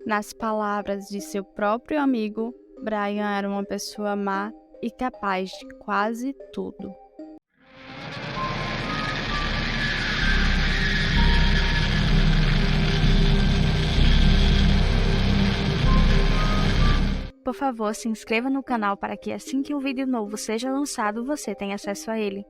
Nas palavras de seu próprio amigo, Brian era uma pessoa má e capaz de quase tudo. Por favor, se inscreva no canal para que assim que um vídeo novo seja lançado, você tenha acesso a ele.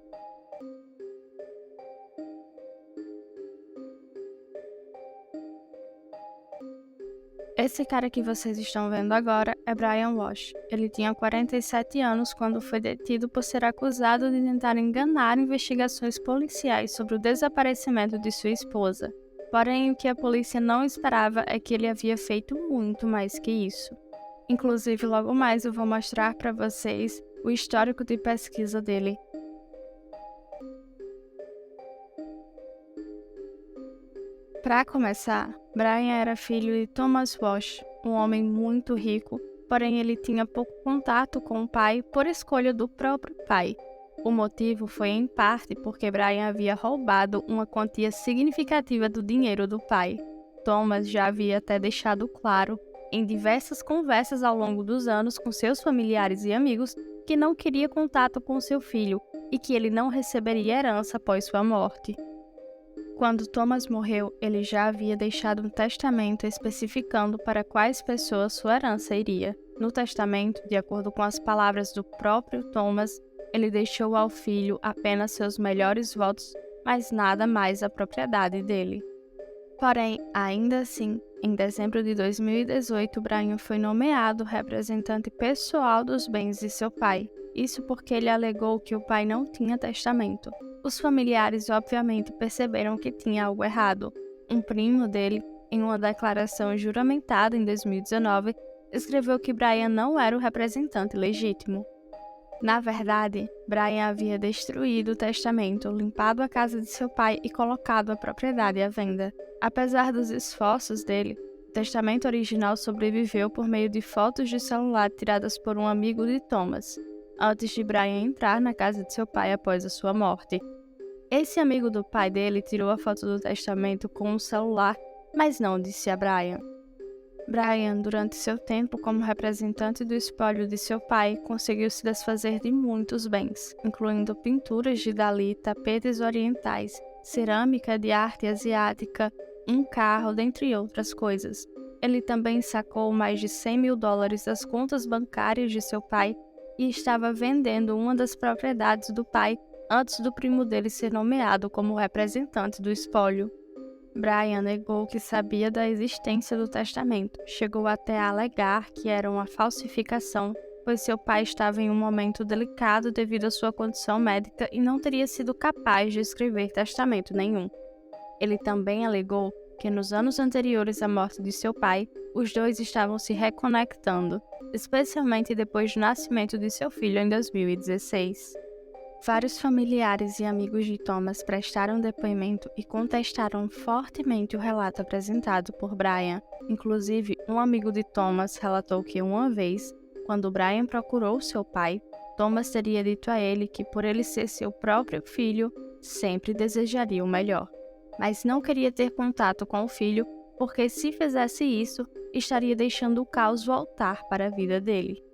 Esse cara que vocês estão vendo agora é Brian Walsh. Ele tinha 47 anos quando foi detido por ser acusado de tentar enganar investigações policiais sobre o desaparecimento de sua esposa. Porém, o que a polícia não esperava é que ele havia feito muito mais que isso. Inclusive, logo mais eu vou mostrar para vocês o histórico de pesquisa dele. Para começar, Brian era filho de Thomas Walsh, um homem muito rico, porém ele tinha pouco contato com o pai por escolha do próprio pai. O motivo foi em parte porque Brian havia roubado uma quantia significativa do dinheiro do pai. Thomas já havia até deixado claro, em diversas conversas ao longo dos anos com seus familiares e amigos, que não queria contato com seu filho e que ele não receberia herança após sua morte. Quando Thomas morreu, ele já havia deixado um testamento especificando para quais pessoas sua herança iria. No testamento, de acordo com as palavras do próprio Thomas, ele deixou ao filho apenas seus melhores votos, mas nada mais da propriedade dele. Porém, ainda assim, em dezembro de 2018, Brian foi nomeado representante pessoal dos bens de seu pai. Isso porque ele alegou que o pai não tinha testamento. Os familiares obviamente perceberam que tinha algo errado. Um primo dele, em uma declaração juramentada em 2019, escreveu que Brian não era o representante legítimo. Na verdade, Brian havia destruído o testamento, limpado a casa de seu pai e colocado a propriedade à venda. Apesar dos esforços dele, o testamento original sobreviveu por meio de fotos de celular tiradas por um amigo de Thomas, antes de Brian entrar na casa de seu pai após a sua morte. Esse amigo do pai dele tirou a foto do testamento com um celular, mas não disse a Brian. Brian, durante seu tempo como representante do espólio de seu pai, conseguiu se desfazer de muitos bens, incluindo pinturas de Dalí, tapetes orientais, cerâmica de arte asiática, um carro, dentre outras coisas. Ele também sacou mais de $100 mil das contas bancárias de seu pai e estava vendendo uma das propriedades do pai antes do primo dele ser nomeado como representante do espólio. Brian negou que sabia da existência do testamento, chegou até a alegar que era uma falsificação, pois seu pai estava em um momento delicado devido à sua condição médica e não teria sido capaz de escrever testamento nenhum. Ele também alegou que nos anos anteriores à morte de seu pai, os dois estavam se reconectando, especialmente depois do nascimento de seu filho em 2016. Vários familiares e amigos de Thomas prestaram depoimento e contestaram fortemente o relato apresentado por Brian. Inclusive, um amigo de Thomas relatou que uma vez, quando Brian procurou seu pai, Thomas teria dito a ele que, por ele ser seu próprio filho, sempre desejaria o melhor. Mas não queria ter contato com o filho, porque se fizesse isso, estaria deixando o caos voltar para a vida dele.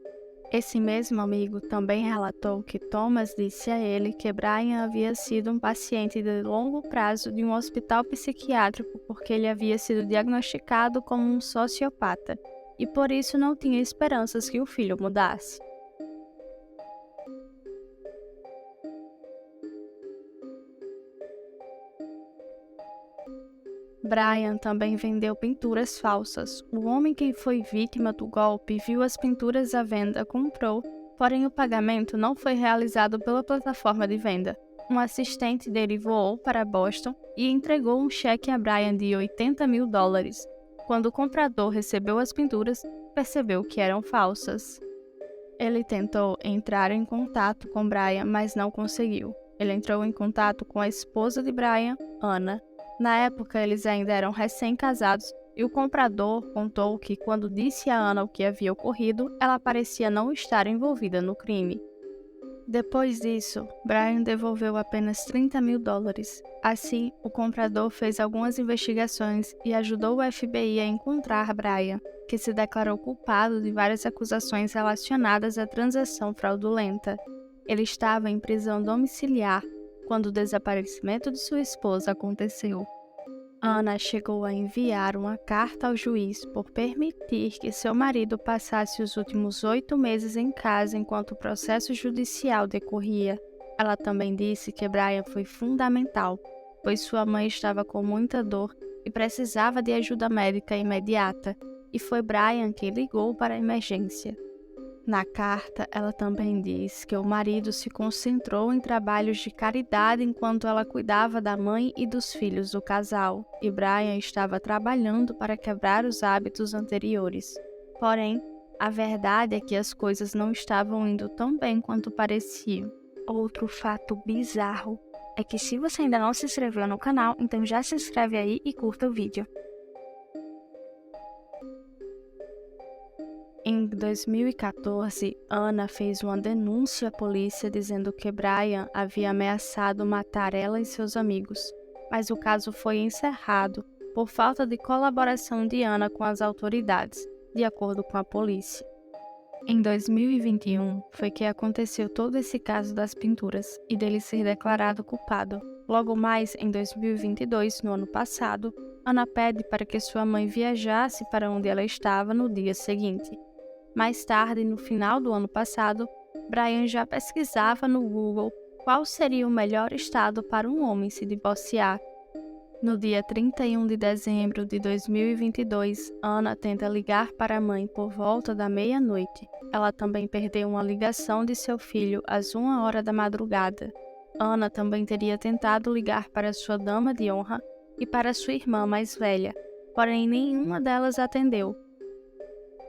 Esse mesmo amigo também relatou que Thomas disse a ele que Brian havia sido um paciente de longo prazo de um hospital psiquiátrico porque ele havia sido diagnosticado como um sociopata e por isso não tinha esperanças que o filho mudasse. Brian também vendeu pinturas falsas. O homem que foi vítima do golpe viu as pinturas à venda, comprou, porém o pagamento não foi realizado pela plataforma de venda. Um assistente dele voou para Boston e entregou um cheque a Brian de $80 mil. Quando o comprador recebeu as pinturas, percebeu que eram falsas. Ele tentou entrar em contato com Brian, mas não conseguiu. Ele entrou em contato com a esposa de Brian, Anna. Na época, eles ainda eram recém-casados e o comprador contou que, quando disse a Anna o que havia ocorrido, ela parecia não estar envolvida no crime. Depois disso, Brian devolveu apenas $30.000. Assim, o comprador fez algumas investigações e ajudou o FBI a encontrar Brian, que se declarou culpado de várias acusações relacionadas à transação fraudulenta. Ele estava em prisão domiciliar quando o desaparecimento de sua esposa aconteceu. Anna chegou a enviar uma carta ao juiz por permitir que seu marido passasse os últimos 8 meses em casa enquanto o processo judicial decorria. Ela também disse que Brian foi fundamental, pois sua mãe estava com muita dor e precisava de ajuda médica imediata, e foi Brian quem ligou para a emergência. Na carta, ela também diz que o marido se concentrou em trabalhos de caridade enquanto ela cuidava da mãe e dos filhos do casal, e Brian estava trabalhando para quebrar os hábitos anteriores. Porém, a verdade é que as coisas não estavam indo tão bem quanto pareciam. Outro fato bizarro é que se você ainda não se inscreveu no canal, então já se inscreve aí e curta o vídeo. Em 2014, Anna fez uma denúncia à polícia dizendo que Brian havia ameaçado matar ela e seus amigos, mas o caso foi encerrado por falta de colaboração de Anna com as autoridades, de acordo com a polícia. Em 2021, foi que aconteceu todo esse caso das pinturas e dele ser declarado culpado. Logo mais, em 2022, no ano passado, Anna pede para que sua mãe viajasse para onde ela estava no dia seguinte. Mais tarde, no final do ano passado, Brian já pesquisava no Google qual seria o melhor estado para um homem se divorciar. No dia 31 de dezembro de 2022, Anna tenta ligar para a mãe por volta da meia-noite. Ela também perdeu uma ligação de seu filho às 1h da madrugada. Anna também teria tentado ligar para sua dama de honra e para sua irmã mais velha, porém nenhuma delas atendeu.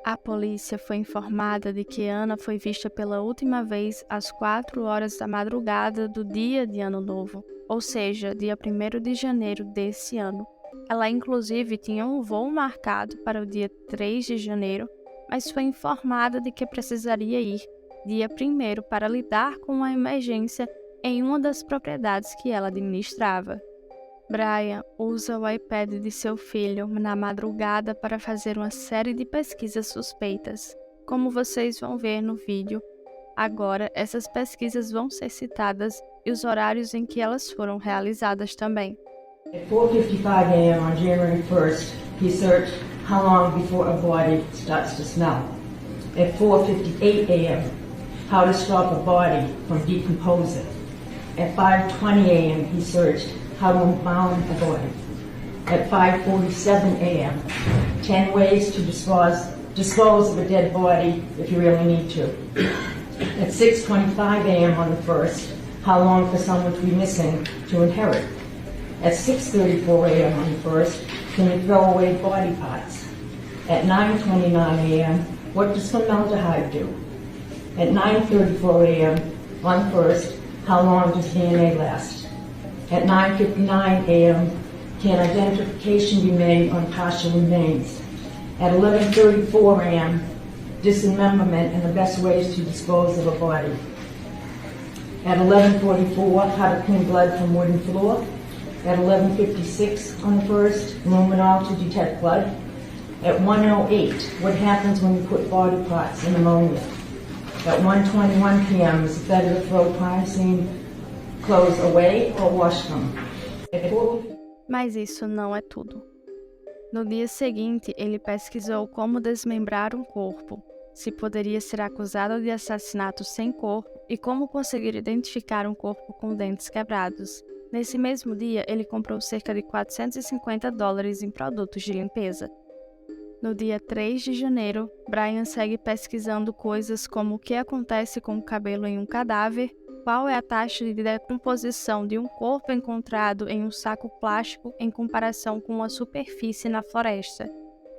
A polícia foi informada de que Anna foi vista pela última vez às 4h da madrugada do dia de Ano Novo, ou seja, dia 1º de janeiro desse ano. Ela inclusive tinha um voo marcado para o dia 3 de janeiro, mas foi informada de que precisaria ir dia 1º para lidar com uma emergência em uma das propriedades que ela administrava. Brian usa o iPad de seu filho na madrugada para fazer uma série de pesquisas suspeitas. Como vocês vão ver no vídeo, agora essas pesquisas vão ser citadas e os horários em que elas foram realizadas também. At 4:55 a.m. on January 1st, he searched how long before a body starts to smell. At 4:58 a.m., how to stop a body from decomposing. At 5:20 a.m., he searched how to embalm a body. At 5:47 a.m., 10 ways to dispose of a dead body if you really need to. At 6:25 a.m. on the 1st, how long for someone to be missing to inherit. At 6:34 a.m. on the 1st, can you throw away body parts? At 9:29 a.m., what does formaldehyde do? At 9:34 a.m. on the 1st, how long does DNA last? At 9:59 a.m., can identification be made on partial remains? At 11:34 a.m., dismemberment and the best ways to dispose of a body. At 11:44, how to clean blood from wooden floor. At 11:56 on the 1st, luminol to detect blood. At 1:08, what happens when you put body parts in ammonia? At 1:21 p.m., is it better to throw crime scene clothes away or wash them? Mas isso não é tudo. No dia seguinte, ele pesquisou como desmembrar um corpo, se poderia ser acusado de assassinato sem corpo e como conseguir identificar um corpo com dentes quebrados. Nesse mesmo dia, ele comprou cerca de $450 em produtos de limpeza. No dia 3 de janeiro, Brian segue pesquisando coisas como o que acontece com o cabelo em um cadáver, qual é a taxa de decomposição de um corpo encontrado em um saco plástico em comparação com uma superfície na floresta,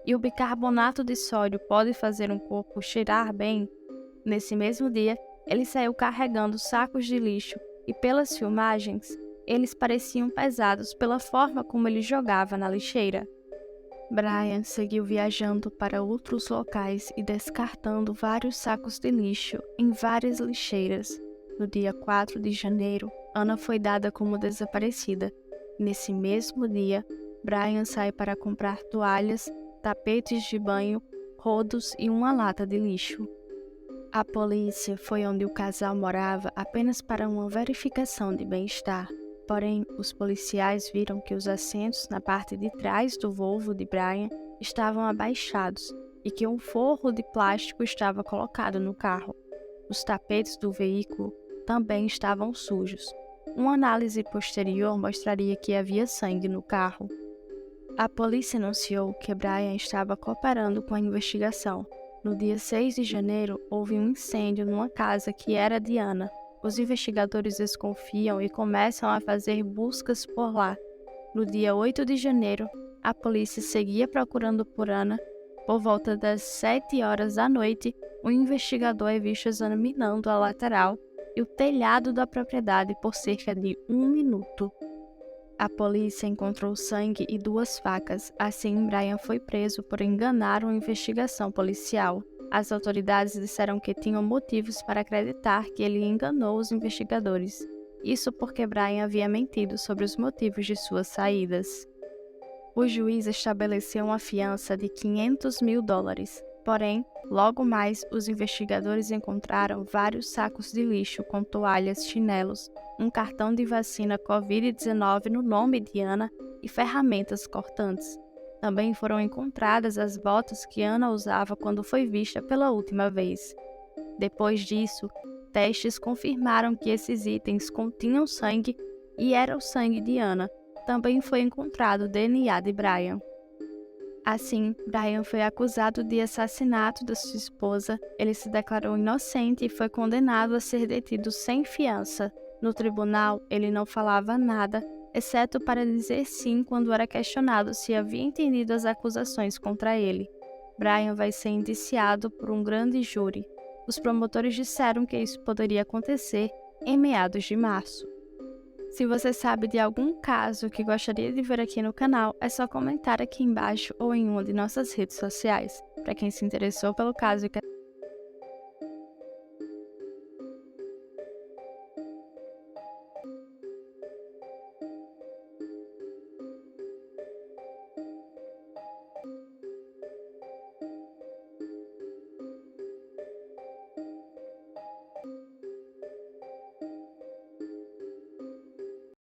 e o bicarbonato de sódio pode fazer um corpo cheirar bem. Nesse mesmo dia, ele saiu carregando sacos de lixo e, pelas filmagens, eles pareciam pesados pela forma como ele jogava na lixeira. Brian seguiu viajando para outros locais e descartando vários sacos de lixo em várias lixeiras. No dia 4 de janeiro, Ana foi dada como desaparecida. Nesse mesmo dia, Brian sai para comprar toalhas, tapetes de banho, rodos e uma lata de lixo. A polícia foi onde o casal morava apenas para uma verificação de bem-estar. Porém, os policiais viram que os assentos na parte de trás do Volvo de Brian estavam abaixados e que um forro de plástico estava colocado no carro. Os tapetes do veículo também estavam sujos. Uma análise posterior mostraria que havia sangue no carro. A polícia anunciou que Brian estava cooperando com a investigação. No dia 6 de janeiro, houve um incêndio numa casa que era de Ana. Os investigadores desconfiam e começam a fazer buscas por lá. No dia 8 de janeiro, a polícia seguia procurando por Ana. Por volta das 7 horas da noite, um investigador é visto examinando a lateral e o telhado da propriedade por cerca de 1 minuto. A polícia encontrou sangue e 2 facas. Assim, Brian foi preso por enganar uma investigação policial. As autoridades disseram que tinham motivos para acreditar que ele enganou os investigadores. Isso porque Brian havia mentido sobre os motivos de suas saídas. O juiz estabeleceu uma fiança de $500 mil. Porém, logo mais, os investigadores encontraram vários sacos de lixo com toalhas, chinelos, um cartão de vacina Covid-19 no nome de Ana e ferramentas cortantes. Também foram encontradas as botas que Ana usava quando foi vista pela última vez. Depois disso, testes confirmaram que esses itens continham sangue e era o sangue de Ana. Também foi encontrado o DNA de Brian. Assim, Brian foi acusado de assassinato da sua esposa. Ele se declarou inocente e foi condenado a ser detido sem fiança. No tribunal, ele não falava nada, exceto para dizer sim quando era questionado se havia entendido as acusações contra ele. Brian vai ser indiciado por um grande júri. Os promotores disseram que isso poderia acontecer em meados de março. Se você sabe de algum caso que gostaria de ver aqui no canal, é só comentar aqui embaixo ou em uma de nossas redes sociais. Para quem se interessou pelo caso e quer